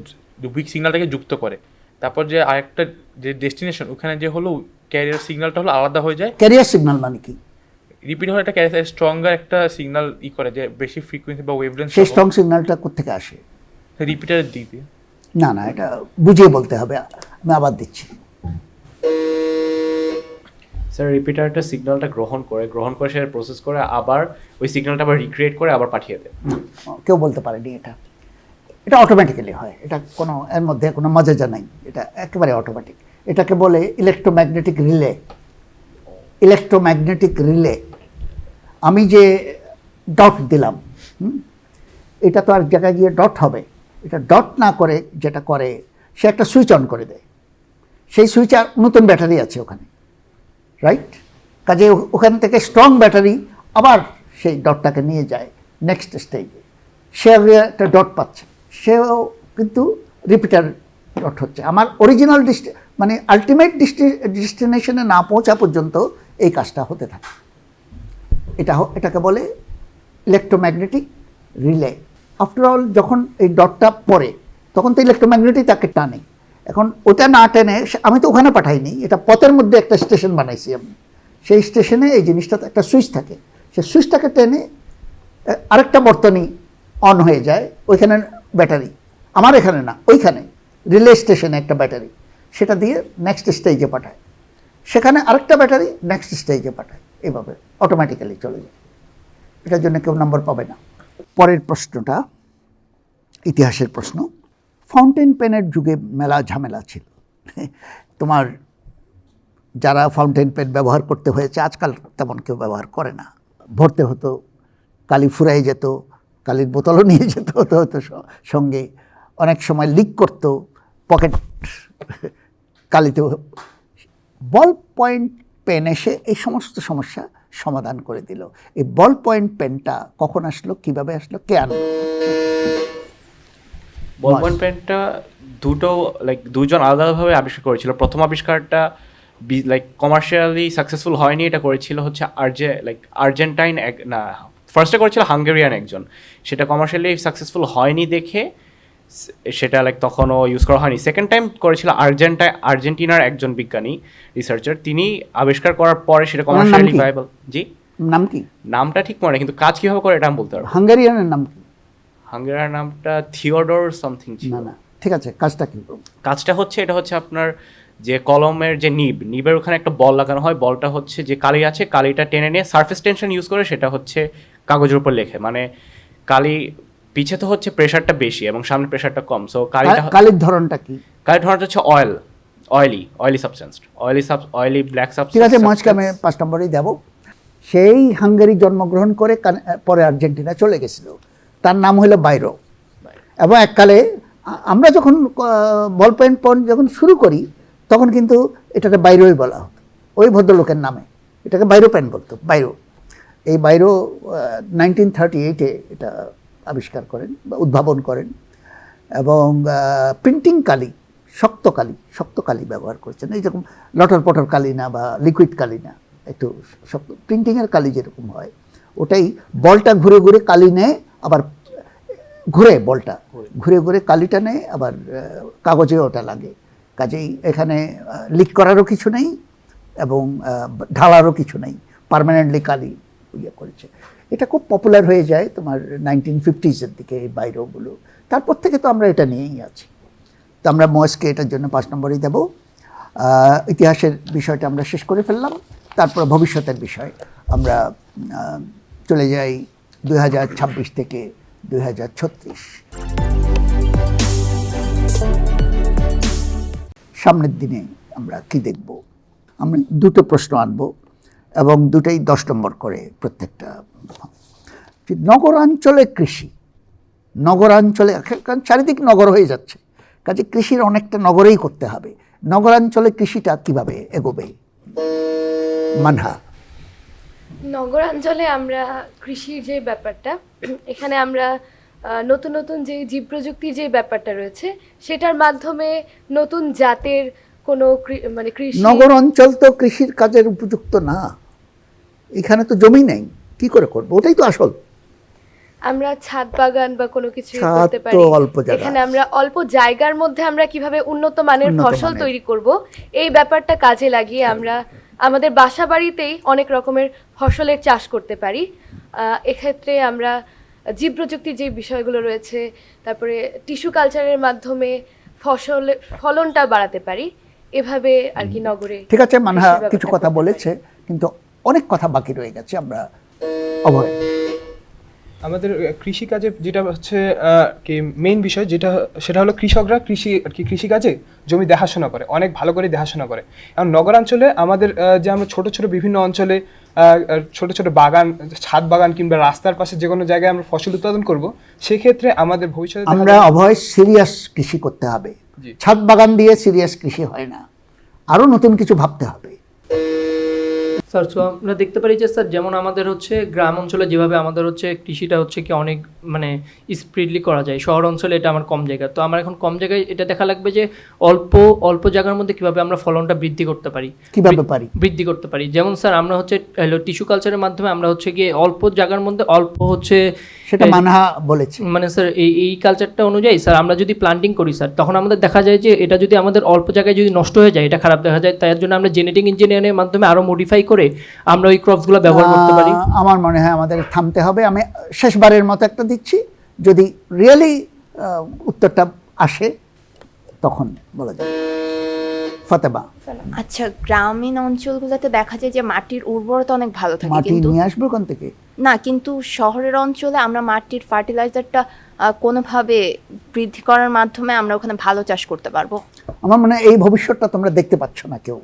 উইক সিগন্যালটাকে যুক্ত করে, তারপর যে আরেকটা যে ডেস্টিনেশন ওখানে যে হলো ক্যারিয়ার সিগন্যালটা হলো আলাদা হয়ে যায়। ক্যারিয়ার সিগন্যাল মানে কি? রিপিটার হলো একটা ক্যারিয়ার স্ট্রঙ্গার একটা সিগন্যাল করে, যে বেশি ফ্রিকোয়েন্সি বা ওয়েভলেন্থ। সেই স্ট্রং সিগন্যালটা কোত্থেকে আসে? রিপিটারের দিক দিয়ে। না এটা বুঝিয়ে বলতে হবে, আমি আবার দিচ্ছি। স্যার রিপিটারটা সিগন্যালটা গ্রহণ করে সেটা প্রসেস করে আবার ওই সিগন্যালটা আবার রিক্রিয়েট করে আবার পাঠিয়ে দেয়। কেউ বলতে পারেনি এটা অটোমেটিক্যালি হয়, এটা কোনো এর মধ্যে কোনো মজাজা নাই, এটা একেবারে অটোমেটিক। এটাকে বলে ইলেকট্রোম্যাগনেটিক রিলে। আমি যে ডট দিলাম, এটা তো আর জায়গায় গিয়ে ডট হবে, এটা ডট না করে যেটা করে সে একটা সুইচ অন করে দেয়, সেই সুইচে আর নতুন ব্যাটারি আছে ওখানে, রাইট? কাজে ওখান থেকে স্ট্রং ব্যাটারি আবার সেই ডটটাকে নিয়ে যায় নেক্সট স্টেজে। সে আগে একটা ডট পাচ্ছে, সেও কিন্তু রিপিটার ডট হচ্ছে। আমার অরিজিনাল মানে আলটিমেট ডেস্টিনেশনে না পৌঁছা পর্যন্ত এই কাজটা হতে থাকে। এটাকে বলে ইলেকট্রোম্যাগনেটিক রিলে। আফটার অল যখন এই ডটটা পড়ে তখন তো ইলেকট্রোম্যাগনেটিক তাকে টানে। এখন ওটা না টেনে আমি তো ওখানে পাঠাইনি, এটা পথের মধ্যে একটা স্টেশন বানাইছি আমি। সেই স্টেশনে এই জিনিসটা একটা সুইচ থাকে, সেই সুইচটাকে টেনে আরেকটা বর্তনী অন হয়ে যায়, ওইখানে ব্যাটারি, আমার এখানে না ওইখানে রিলে স্টেশনে একটা ব্যাটারি, সেটা দিয়ে নেক্সট স্টেজে পাঠায়, সেখানে আরেকটা ব্যাটারি নেক্সট স্টেজে পাঠায়, এভাবে অটোমেটিক্যালি চলে যায়। এটার জন্য কেউ নম্বর পাবে না। পরের প্রশ্নটা ইতিহাসের প্রশ্ন। ফাউন্টেন পেনের যুগে মেলা ঝামেলা ছিল। তোমার যারা ফাউন্টেন পেন ব্যবহার করতে হয়েছে, আজকাল তেমন কেউ ব্যবহার করে না। ভরতে হতো, কালি ফুরাই যেত, কালির বোতলও নিয়ে যেতে হতো সঙ্গে, অনেক সময় লিক করতো, পকেট কালিতে। বল পয়েন্ট পেন এসে এই সমস্ত সমস্যা সমাধান করে দিল। এই বল পয়েন্ট পেনটা কখন আসলো, কিভাবে আসলো, কে আনলো? বল পয়েন্ট পেনটা দুজন আলাদাভাবে আবিষ্কার করেছিল। প্রথম আবিষ্কারটা কমার্শিয়ালি সাকসেসফুল হয়নি, এটা করেছিল হচ্ছে আর্জেন্টাইন না, ফার্স্টে করেছিল হাঙ্গেরিয়ান একজন। সেটা কমার্শিয়ালি সাকসেসফুল হয়নি দেখে সেটা তখনও ইউজ করা হয়নি। সেকেন্ড টাইম করেছিল আর্জেন্টিনার একজন বিজ্ঞানী, রিসার্চার। তিনি আবিষ্কার করার পরে সেটা কমার্শিয়ালি ভায়াবল। জি, নাম কি? নামটা ঠিক মনে, কিন্তু কাজ কিভাবে করে এটা আমি বলতে পারবো। হাঙ্গেরিয়ানের নাম কি? হাঙ্গেরিয়ার নামটা থিওডোর সামথিং ছিল। না, ঠিক আছে, কাজটা কি? কাজটা হচ্ছে, এটা হচ্ছে আপনার যে কলমের যে নিবের ওখানে একটা বল লাগানো হয়। বলটা হচ্ছে যে কালি আছে, কালিটা টেনে নিয়ে সারফেস টেনশন ইউজ করে সেটা হচ্ছে কাগজের উপর লেখে। মানে কালি পিছে তো হচ্ছে প্রেশারটা বেশি এবং সামনে প্রেশারটা কম। সো কালির ধরনটা কি? কালির ধরনটা হচ্ছে oily substance, oily black substance. ঠিক আছে, মাঝকে আমি 5 নম্বরেই দেব। সেই হাঙ্গেরি জন্মগ্রহণ করে পরে আর্জেন্টিনা চলে গেছিল। তার নাম হলো বাইরো। এবং এককালে আমরা যখন বল পয়েন্ট পেন যখন শুরু করি তখন কিন্তু এটাকে বাইরোই বলা হতো, ওই ভদ্রলোকের নামে। এটাকে বাইরো পেন বলতো, বাইরো। এই বাইরো 1938-এ এটা আবিষ্কার করেন বা উদ্ভাবন করেন। এবং প্রিন্টিং কালি, শক্ত কালি ব্যবহার করছেন। এই যেরকম লটর পটর কালি না বা লিকুইড কালি না, একটু শক্ত প্রিন্টিংয়ের কালি যেরকম হয়, ওটাই। বলটা ঘুরে ঘুরে কালি নেয়, আবার বলটা ঘুরে কালিটা নেয়, আবার কাগজে ওটা লাগে। কাজেই এখানে লিক করারও কিছু নেই এবং ঢালারও কিছু নেই, পার্মানেন্টলি কালি করেছে। এটা খুব পপুলার হয়ে যায় তোমার 1950s-এর দিকে, এই বাইরোগুলো। তারপর থেকে তো আমরা এটা নিয়েই আছি। তো আমরা ময়েসকে এটার জন্য 5 নম্বরই দেব। ইতিহাসের বিষয়টা আমরা শেষ করে ফেললাম। তারপর ভবিষ্যতের বিষয় আমরা চলে যাই 2026 থেকে 2036। সামনের দিনে আমরা কি দেখব? আমরা 2টো প্রশ্ন আনব এবং দুটোই 10 নম্বর করে প্রত্যেকটা। নগরাঞ্চলে কৃষি, নগরাঞ্চলে, কারণ চারিদিক নগর হয়ে যাচ্ছে, কাজে কৃষির অনেকটা নগরেই করতে হবে। নগরাঞ্চলে কৃষিটা কিভাবে এগোবে? মানহা। নগরাঞ্চলে আমরা কৃষির যে ব্যাপারটা, এখানে আমরা নতুন নতুন যে জীব প্রযুক্তির যে ব্যাপারটা রয়েছে সেটার মাধ্যমে নতুন জাতের কোনো মানে কৃষি। নগর অঞ্চল তো কৃষির কাজের উপযুক্ত না, এখানে তো জমি নেই, কি করে করবো? ওটাই তো আসল। আমরা ছাদ বাগান বা কোনো কিছু করতে পারি। এখানে আমরা অল্প জায়গার মধ্যে আমরা কিভাবে উন্নত মানের ফসল তৈরি করব, এই ব্যাপারটা কাজে লাগিয়ে আমরা আমাদের বাসা বাড়িতেই অনেক রকমের ফসলের চাষ করতে পারি। এক্ষেত্রে আমরা জীব প্রযুক্তির যে বিষয়গুলো রয়েছে, তারপরে টিস্যু কালচারের মাধ্যমে ফলনটা বাড়াতে পারি। এভাবে আর কি নগরে। ঠিক আছে, মানহা কিছু কথা বলেছে, কিন্তু অনেক কথা বাকি রয়ে গেছে। আমরা অভয়, আমাদের কৃষিকাজে যেটা হচ্ছে কি মেইন বিষয়, সেটা হলো কৃষকরা কৃষিকাজে জমি দেখাশোনা করে, অনেক ভালো করে দেখাশোনা করে। এবং নগরাঞ্চলে আমাদের যে আমরা ছোট ছোট বিভিন্ন অঞ্চলে ছোট ছোট বাগান, ছাদ বাগান কিংবা রাস্তার পাশে যে কোনো জায়গায় আমরা ফসল উৎপাদন করব, সেক্ষেত্রে আমাদের ভবিষ্যতে আমরা অভয় সিরিয়াস কৃষি করতে হবে। ছাদ বাগান দিয়ে সিরিয়াস কৃষি হয় না, আরো নতুন কিছু ভাবতে হবে। স্যার সো আমরা দেখতে পারি যে স্যার যেমন আমাদের হচ্ছে গ্রাম অঞ্চলে যেভাবে আমাদের হচ্ছে কৃষিটা হচ্ছে কি অনেক মানে স্পিডলি করা যায়, শহর অঞ্চলে এটা আমার কম জায়গা, তো আমার এখন কম জায়গায় এটা দেখা লাগবে যে অল্প অল্প জায়গার মধ্যে কিভাবে আমরা ফলনটা বৃদ্ধি করতে পারি, কিভাবে পারি? বৃদ্ধি করতে পারি। যেমন স্যার আমরা হচ্ছে টিস্যু কালচারের মাধ্যমে আমরা হচ্ছে গিয়ে অল্প জায়গার মধ্যে অল্প হচ্ছে সেটা মানহা বলেছে। মানে স্যার এই কালচারটা অনুযায়ী স্যার আমরা যদি প্লান্টিং করি স্যার, তখন আমাদের দেখা যায় যে এটা যদি আমাদের অল্প জায়গায় যদি নষ্ট হয়ে যায়, এটা খারাপ দেখা যায়, তার জন্য আমরা জেনেটিক ইঞ্জিনিয়ারিংয়ের মাধ্যমে আরো মডিফাই করে আমরা ওই ক্রপসগুলো ব্যবহার করতে পারি। আমার মনে হয় আমাদের থামতে হবে। আমি শেষবারের মতো একটা দিচ্ছি, যদি রিয়েলি উত্তরটা আসে তখন বলা যাবে। ফাতেমা, আচ্ছা, গ্রামীণ অঞ্চলগুলোতে দেখা যায় যে মাটির উর্বরতা অনেক ভালো থাকে, মাটি কিন্তু নিয়ে আসবো ওখান থেকে না, কিন্তু শহরের অঞ্চলে আমরা মাটির ফার্টিলাইজারটা কোনোভাবে বৃদ্ধি করার মাধ্যমে আমরা ওখানে ভালো চাষ করতে পারবো। আমার মনে হয় এই ভবিষ্যৎটা তোমরা দেখতে পাচ্ছ না কেউ।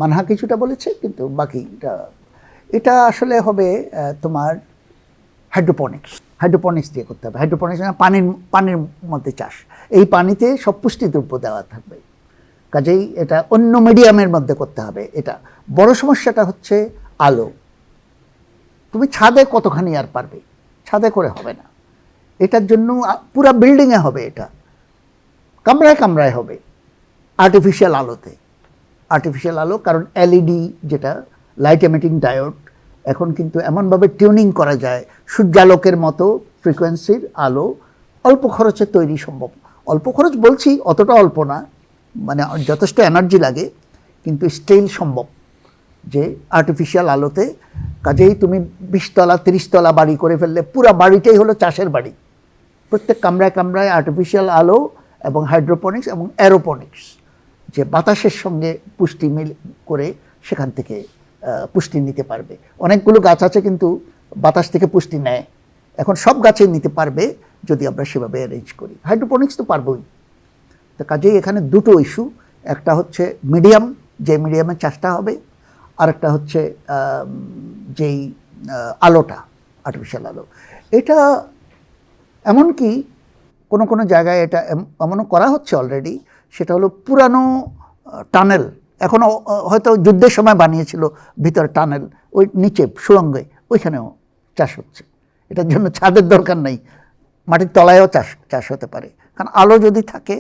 মানহা কিছুটা বলেছে, কিন্তু বাকিটা এটা আসলে হবে তোমার হাইড্রোপনিক্স দিয়ে করতে হবে। হাইড্রোপনিক্স মানে পানির মধ্যে চাষ, এই পানিতে সব পুষ্টি দ্রব্য দেওয়া থাকবে, কাজেই এটা অন্য মিডিয়ামের মধ্যে করতে হবে। এটা বড় সমস্যাটা হচ্ছে আলো। তুমি ছাদে কতখানি আর পারবে? ছাদে করে হবে না, এটার জন্য পুরা বিল্ডিংয়ে হবে, এটা কামরায় কামরায় হবে, আর্টিফিশিয়াল আলো। কারণ এলইডি যেটা লাইট এমিটিং ডায়োড, এখন কিন্তু এমনভাবে টিউনিং করা যায় সূর্যালোকের মতো ফ্রিকোয়েন্সির আলো অল্প খরচে তৈরি সম্ভব। অল্প খরচ বলছি, অতটা অল্প না, মানে যথেষ্ট এনার্জি লাগে, কিন্তু স্টিল সম্ভব যে আর্টিফিশিয়াল আলোতে। কাজেই তুমি 20 তলা 30 তলা বাড়ি করে ফেললে পুরা বাড়িটাই হলো চাষের বাড়ি। প্রত্যেক কামরায় কামরায় আর্টিফিশিয়াল আলো এবং হাইড্রোপনিক্স এবং অ্যারোপনিক্স, যে বাতাসের সঙ্গে পুষ্টি মিল করে সেখান থেকে পুষ্টি নিতে পারবে। অনেকগুলো গাছ আছে কিন্তু বাতাস থেকে পুষ্টি নেয়, এখন সব গাছে নিতে পারবে যদি আমরা সেভাবে অ্যারেঞ্জ করি। হাইড্রোপনিক্স তো পারবই। তো কাজেই এখানে দুটো ইস্যু, একটা হচ্ছে মিডিয়াম, যে মিডিয়ামে চাষটা হবে, আর একটা হচ্ছে যেই আলোটা, আর্টিফিশিয়াল আলো। এটা এমনকি কোনো কোনো জায়গায় এটা এমনও করা হচ্ছে অলরেডি, সেটা হলো পুরানো টানেল, এখনও হয়তো যুদ্ধের সময় বানিয়েছিল ভিতরে টানেল, ওই নিচে সুড়ঙ্গে, ওইখানেও চাষ হচ্ছে। এটার জন্য ছাদের দরকার নেই, মাটির তলায়ও চাষ হতে পারে, কারণ আলো যদি থাকে,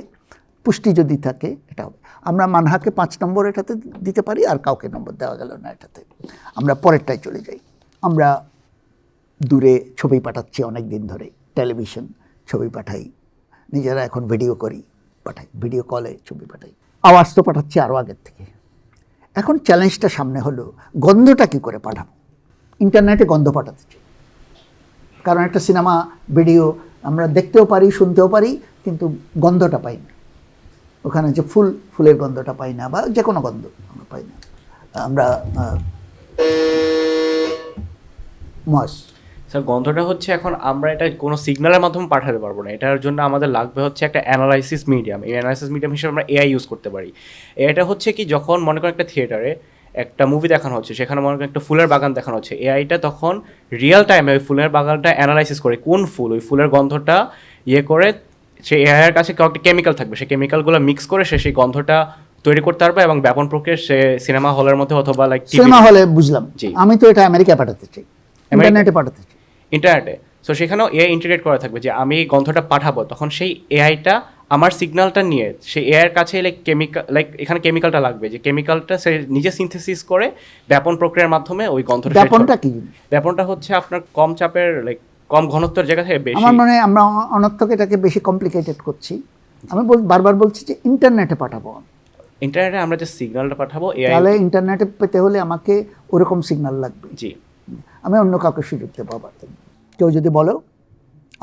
পুষ্টি যদি থাকে, এটা হবে। আমরা মানহাকে 5 নম্বর এটাতে দিতে পারি, আর কাউকে নম্বর দেওয়া গেল না এটাতে। আমরা পরেরটায় চলে যাই। আমরা দূরে ছবি পাঠাচ্ছি অনেক দিন ধরে, টেলিভিশন ছবি পাঠাই, নিজেরা এখন ভিডিও করি, পাঠাই, ভিডিও কলে ছবি পাঠাই, আওয়াজ তো পাঠাচ্ছি আরও আগের থেকে। এখন চ্যালেঞ্জটা সামনে হলো, গন্ধটা কী করে পাঠাবো? ইন্টারনেটে গন্ধ পাঠাতে চাই, কারণ একটা সিনেমা ভিডিও আমরা দেখতেও পারি, শুনতেও পারি, কিন্তু গন্ধটা পাই না। ওখানে যে ফুলের গন্ধটা পাই না, বা যে কোনো গন্ধ আমরা পাই না। আমরা স্যার গন্ধটা হচ্ছে, এখন আমরা এটা কোনো সিগন্যালের মাধ্যমে পাঠাতে পারবো না, এটার জন্য আমাদের লাগবে হচ্ছে একটা অ্যানালাইসিস মিডিয়াম। এই অ্যানালাইসিস মিডিয়াম হিসেবে আমরা এআই ইউজ করতে পারি। এটা হচ্ছে কি, যখন মনে করেন একটা থিয়েটারে একটা মুভি দেখানো হচ্ছে, সেখানে মনে করেন একটা ফুলের বাগান দেখানো হচ্ছে, এআইটা তখন রিয়েল টাইমে ওই ফুলের বাগানটা অ্যানালাইসিস করে, কোন ফুল, ওই ফুলের গন্ধটা করে, সে এআইয়ের কাছে কয়েকটা কেমিক্যাল থাকবে, সেই কেমিক্যালগুলো মিক্স করে সে সেই গন্ধটা তৈরি করতে পারবে, এবং ব্যাপন প্রক্রিয়া সে সিনেমা হলের মধ্যে অথবা লাইক সিনেমা হলে, বুঝলাম। জি, আমি তো এটা আমেরিকায় পাঠাতে চাই, ইন্টারনেটে পাঠাতে চাই, ইন্টারনেটে। সো সেখানেও এআই ইন্টিগ্রেট করা থাকবে, যে আমি গন্ধটা পাঠাবো, তখন সেই এআইটা আমার সিগন্যালটা নিয়ে সেই এআইয়ের কাছে এখানে কেমিক্যালটা লাগবে, যে কেমিক্যালটা সে নিজে সিনথেসিস করে ব্যাপন প্রক্রিয়ার মাধ্যমে ওই গন্ধটা। ব্যাপনটা কি? ব্যাপনটা হচ্ছে আপনার কম চাপের, কম ঘনত্বের জায়গা থেকে বেশি। আমার মনে হয় আমরা অনর্থক এটাকে বেশি কমপ্লিকেটেড করছি। আমি বারবার বলছি যে ইন্টারনেটে পাঠাবো, ইন্টারনেটে আমরা যে সিগন্যালটা পাঠাবো, তাহলে ইন্টারনেটে পেতে হলে আমাকে ওরকম সিগন্যাল লাগবে। জি, আমি অন্য কাউকে সুযোগ দেবো। আবার কেউ যদি বলো,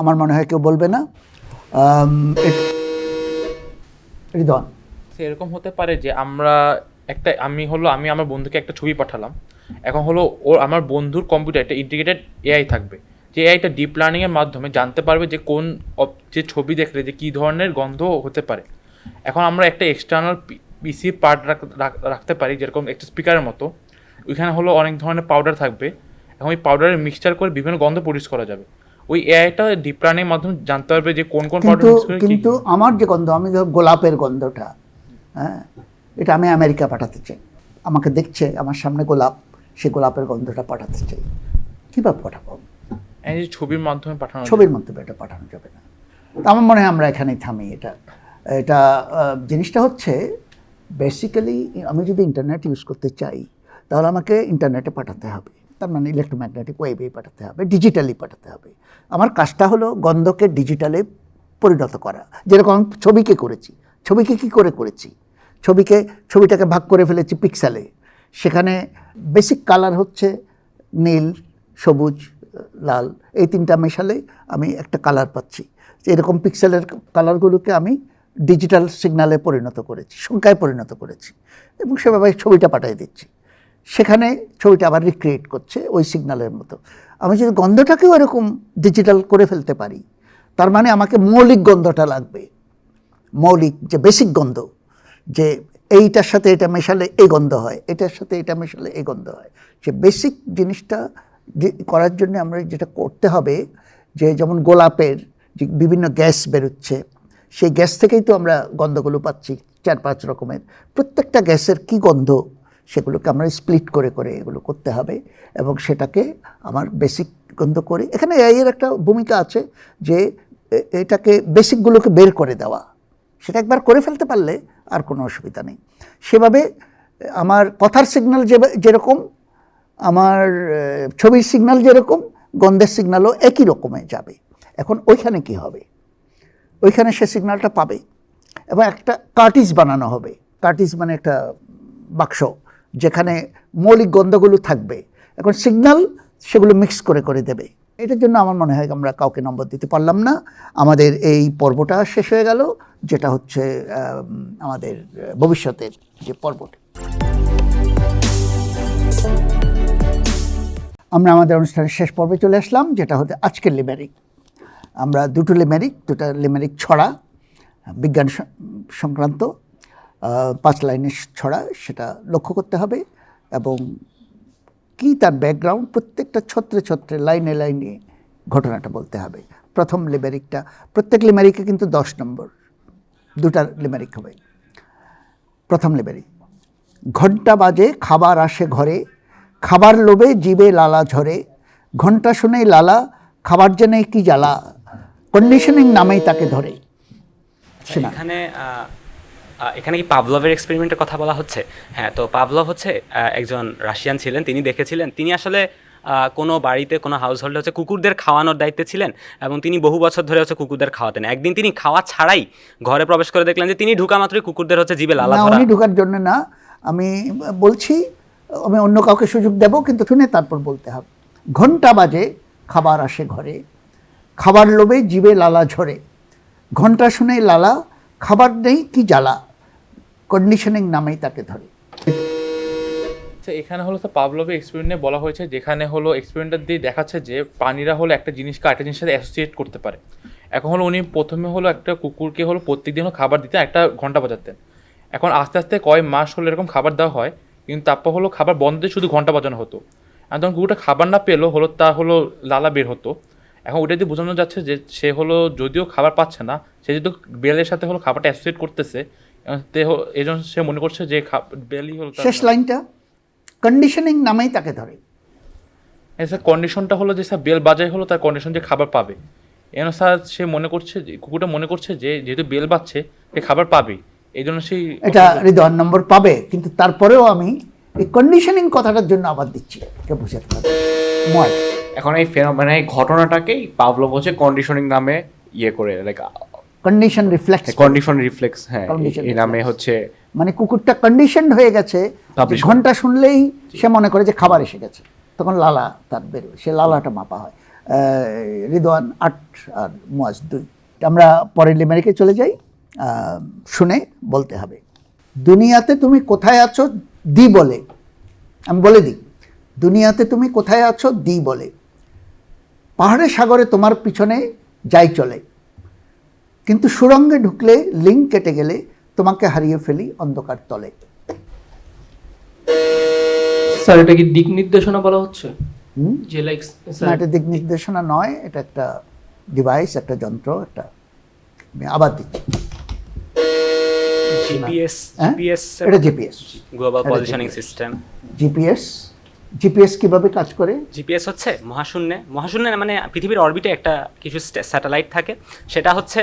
আমার মনে হয় কেউ বলবে না। রিদওয়ান, এরকম হতে পারে যে আমি আমার বন্ধুকে একটা ছবি পাঠালাম, এখন হলো আমার বন্ধুর কম্পিউটার একটা ইন্টিগ্রেটেড এআই থাকবে, যে এআইটা ডিপ লার্নিংয়ের মাধ্যমে জানতে পারবে যে যে ছবি দেখলে যে কী ধরনের গন্ধ হতে পারে। এখন আমরা একটা এক্সটার্নাল পিসি পার্ট রাখতে পারি, যেরকম একটা স্পিকারের মতো, ওইখানে হলো অনেক ধরনের পাউডার থাকবে, এখন ওই পাউডারের মিক্সচার করে বিভিন্ন গন্ধ প্রডিউস করা যাবে। ওই এআইটা ডিপ লার্নিংয়ের মাধ্যমে জানতে পারবে যে কোন পাউডার মিক্স করে। কিন্তু আমার যে গন্ধ, আমি গোলাপের গন্ধটা, হ্যাঁ, এটা আমি আমেরিকা পাঠাতে চাই। আমাকে দেখছে, আমার সামনে গোলাপ, সে গোলাপের গন্ধটা পাঠাতে চাই, কীভাবে পাঠাবো? এই যে ছবির মাধ্যমে পাঠানো যায়। ছবির মাধ্যমে এটা পাঠানো যাবে না। তো আমার মনে হয় আমরা এখানেই থামি। এটা জিনিসটা হচ্ছে বেসিক্যালি আমি যদি ইন্টারনেট ইউজ করতে চাই তাহলে আমাকে ইন্টারনেটে পাঠাতে হবে, তার মানে ইলেকট্রোম্যাগনেটিক ওয়েভে পাঠাতে হবে, ডিজিটালি পাঠাতে হবে। আমার কাজটা হলো গন্ধকে ডিজিটালে পরিণত করা, যেরকম আমি ছবিকে করেছি। ছবিকে কি করে করেছি? ছবিটাকে ভাগ করে ফেলেছি পিক্সেলে। সেখানে বেসিক কালার হচ্ছে নীল, সবুজ, লাল, এই তিনটা মেশালে আমি একটা কালার পাচ্ছি। এরকম পিক্সেলের কালারগুলোকে আমি ডিজিটাল সিগন্যালে পরিণত করেছি, সংখ্যায় পরিণত করেছি, এবং সেভাবে ছবিটা পাঠিয়ে দিচ্ছি। সেখানে ছবিটা আবার রিক্রিয়েট করছে ওই সিগন্যালের মতো। আমি যদি গন্ধটাকেও এরকম ডিজিটাল করে ফেলতে পারি, তার মানে আমাকে মৌলিক গন্ধটা লাগবে, মৌলিক যে বেসিক গন্ধ, যে এইটার সাথে এটা মেশালে এই গন্ধ হয়, এটার সাথে এটা মেশালে এই গন্ধ হয়। সে বেসিক জিনিসটা করার জন্য আমরা যেটা করতে হবে, যে যেমন গোলাপের যে বিভিন্ন গ্যাস বেরোচ্ছে, সেই গ্যাস থেকেই তো আমরা গন্ধগুলো পাচ্ছি 4-5 রকমের। প্রত্যেকটা গ্যাসের কি গন্ধ সেগুলোকে আমরা স্প্লিট করে করে এগুলো করতে হবে, এবং সেটাকে আমার বেসিক গন্ধ করে, এখানে এর একটা ভূমিকা আছে যে এটাকে বেসিকগুলোকে বের করে দেওয়া। সেটা একবার করে ফেলতে পারলে আর কোনো অসুবিধা নেই। সেভাবে আমার কথার সিগন্যাল যেরকম, আমার ছবির সিগন্যাল যেরকম, গন্ধের সিগন্যালও একই রকমে যাবে। এখন ওইখানে কি হবে? ওইখানে সে সিগন্যালটা পাবে এবং একটা কার্টিজ বানানো হবে। কার্টিজ মানে একটা বাক্স যেখানে মৌলিক গন্ধগুলো থাকবে। এখন সিগন্যাল সেগুলো মিক্স করে করে দেবে। এটার জন্য আমার মনে হয় আমরা কাউকে নম্বর দিতে পারলাম না। আমাদের এই পর্বটা শেষ হয়ে গেল, যেটা হচ্ছে আমাদের ভবিষ্যতের যে পর্বটা। আমরা আমাদের অনুষ্ঠানের শেষ পর্বে চলে আসলাম, যেটা হচ্ছে আজকের লিমেরিক। আমরা দুটা লিমেরিক ছড়া, বিজ্ঞান সংক্রান্ত 5 লাইনের ছড়া, সেটা লক্ষ্য করতে হবে এবং কি তার ব্যাকগ্রাউন্ড, প্রত্যেকটা ছত্রে ছত্রে লাইনে লাইনে ঘটনাটা বলতে হবে। প্রথম লিমেরিকটা, প্রত্যেক লিমেরিকে কিন্তু 10 নম্বর, 2টা লিমেরিক হবে। প্রথম লিমেরিক: ঘন্টা বাজে খাবার আসে ঘরে, খাবার লোভে জিবে লালা ঝরে, ঘন্টা শুনেই লালা, খাবার জেনে কি জ্বালা, কন্ডিশনিং নামেই তাকে ধরে। এখানে কি পাভলভের এক্সপেরিমেন্টের কথা বলা হচ্ছে? হ্যাঁ, তো পাভলভ হচ্ছে একজন রাশিয়ান ছিলেন। তিনি দেখেছিলেন, তিনি আসলে কোনো বাড়িতে, কোনো হাউস হোল্ডে হচ্ছে কুকুরদের খাওয়ানোর দায়িত্বে ছিলেন এবং তিনি বহু বছর ধরে হচ্ছে কুকুরদের খাওয়াতেন। একদিন তিনি খাওয়া ছাড়াই ঘরে প্রবেশ করে দেখলেন যে তিনি ঢুকা মাত্রই কুকুরদের হচ্ছে জিভে লালা ধরা। উনি ঢুকার জন্য না, আমি বলছি, আমি অন্য কাউকে সুযোগ দেব, কিন্তু শুনে তারপর বলতে হবে। ঘন্টা বাজে খাবার আসে ঘরে, খাবার লোভে জিভে লালা ঝরে, ঘন্টা শুনেই লালা, খাবার নেই কি জ্বালা, কন্ডিশনিং নামেই তাকে ধরে। এখানে হলো তো পাভলভের এক্সপেরিমেন্টে বলা হয়েছে, যেখানে হলো এক্সপেরিমেন্টার দিয়ে দেখাচ্ছে যে প্রাণীরা হলো একটা জিনিসকে আরেকটা জিনিসের সাথে অ্যাসোসিয়েট করতে পারে। এখন হলো উনি প্রথমে হলো একটা কুকুরকে হলো প্রত্যেকদিন খাবার দিতেন, একটা ঘন্টা বাজাতেন। এখন আস্তে আস্তে কয়েক মাস হলো এরকম খাবার দেওয়া হয়, কিন্তু তারপর হলো খাবার বন্ধ দিয়ে শুধু ঘন্টা বাজানো হতো। আর তখন কুকুরটা খাবার না পেলেও হলো তা হলো লালা বের হতো। এখন ওটা দিয়ে বোঝানো যাচ্ছে যে সে হলো যদিও খাবার পাচ্ছে না, সে যেহেতু বেলের সাথে হলো খাবারটা অ্যাসোসিয়েট করতেছে, এই জন্য সে মনে করছে যে বেলই হলো। শেষ লাইনটা কন্ডিশনিং নামেই তাকে ধরে। স্যার কন্ডিশনটা হলো যে স্যার বেল বাজাই হলো তার কন্ডিশন যে খাবার পাবে। এন স্যার সে মনে করছে, কুকুরটা মনে করছে যে যেহেতু বেল বাজছে সে খাবার পাবেই, এই জন্য সেই এটা হৃদয় নম্বর পাবে। কিন্তু তারপরেও আমি এই কন্ডিশনিং কথাটার জন্য আবার দিচ্ছি, কে বুঝাতে পারবে। এখন এই ফেনোমেনা, এই ঘটনাটাকেই পাভলভ হচ্ছে কন্ডিশনিং নামে করে, লাইক কন্ডিশন রিফ্লেক্স, হ্যাঁ, এই নামে হচ্ছে, মানে কুকুরটা কন্ডিশনড হয়ে গেছে, ঘন্টা শুনলেই সে মনে করে যে খাবার এসে গেছে, তখন লালা তার বেরোয়, সে লালাটা মাপা হয়। রিদওয়ান 8 আর মুয়াজ 2। আমরা পরের লিমেরিকে চলে যাই, শুনে বলতে হবে। দুনিয়াতে তুমি কোথায় আছো দি বলে, আমি বলে দিই, দুনিয়াতে তুমি কোথায় আছো দি বলে, পাহাড়ে সাগরে তোমার পিছনে যাই চলে, কিন্তু সুরঙ্গে ঢুকলে লিঙ্ক কেটে গেলে তোমাকে হারিয়ে ফেলি অন্ধকার তলে। স্যার এটা কি দিক নির্দেশনা বলা হচ্ছে? যে লাইক না, এটা দিক নির্দেশনা নয়, এটা একটা ডিভাইস, একটা যন্ত্র, একটা, আমি আবার দিচ্ছি, জিপিএস, এটা GPS, global positioning system. GPS GPS কিভাবে কাজ করে? জিপিএস হচ্ছে মহাশূন্যে মানে পৃথিবীর অরবিটে একটা কিছু স্যাটেলাইট থাকে, সেটা হচ্ছে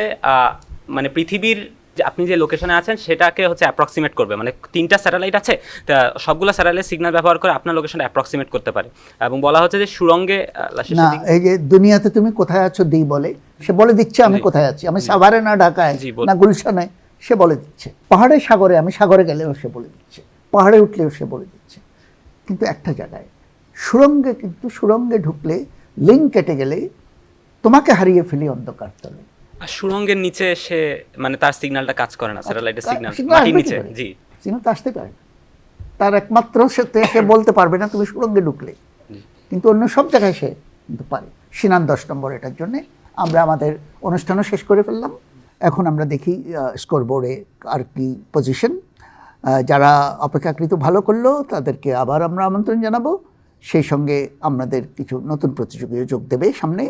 মানে পৃথিবীর যে আপনি যে লোকেশনে আছেন সেটাকে হচ্ছে অ্যাপ্রক্সিমেট করবে। মানে 3টা স্যাটেলাইট আছে, তা সবগুলো স্যাটেলাইট সিগন্যাল ব্যবহার করে আপনার লোকেশনটা অ্যাপ্রক্সিমেট করতে পারে। এবং বলা হচ্ছে যে সুরঙ্গে না, এই যে দুনিয়াতে তুমি কোথায় আছো বলে, সে বলে দিচ্ছে আমি কোথায় আছি, আমি সাভারে না ঢাকায় না গুলশানে, সে বলে দিচ্ছে। পাহাড়ে সাগরে, আমি সাগরে গেলেও সে বলে দিচ্ছে, পাহাড়ে উঠলেও সে বলে দিচ্ছে। কিন্তু একটা জায়গায় সুরঙ্গে ঢুকলে লিঙ্ক কেটে গেলে তোমাকে হারিয়ে ফেলি অন্ধকার তলে। আর সুরঙ্গের নিচে সে মানে তার সিগন্যালটা কাজ করে না, স্যাটেলাইটের সিগন্যাল মাটির নিচে। জি, সিগন্যাল তো আসতে পারে না, তার একমাত্র সে বলতে পারবে না তুমি সুরঙ্গে ঢুকলে, কিন্তু অন্য সব জায়গায় সে কিন্তু পারে। সিনান 10 নম্বর এটার জন্যে। আমরা আমাদের অনুষ্ঠানও শেষ করে ফেললাম। এখন আমরা দেখি স্কোরবোর্ডে আর কি পজিশন। যারা অপেক্ষাকৃত ভালো করলো তাদেরকে আবার আমরা আমন্ত্রণ জানাবো, সেই সঙ্গে আমাদের কিছু নতুন প্রতিযোগীও যোগ দেবে সামনে।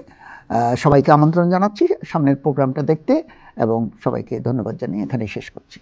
সবাইকে আমন্ত্রণ জানাচ্ছি সামনের প্রোগ্রামটা দেখতে, এবং সবাইকে ধন্যবাদ জানিয়ে এখানেই শেষ করছি।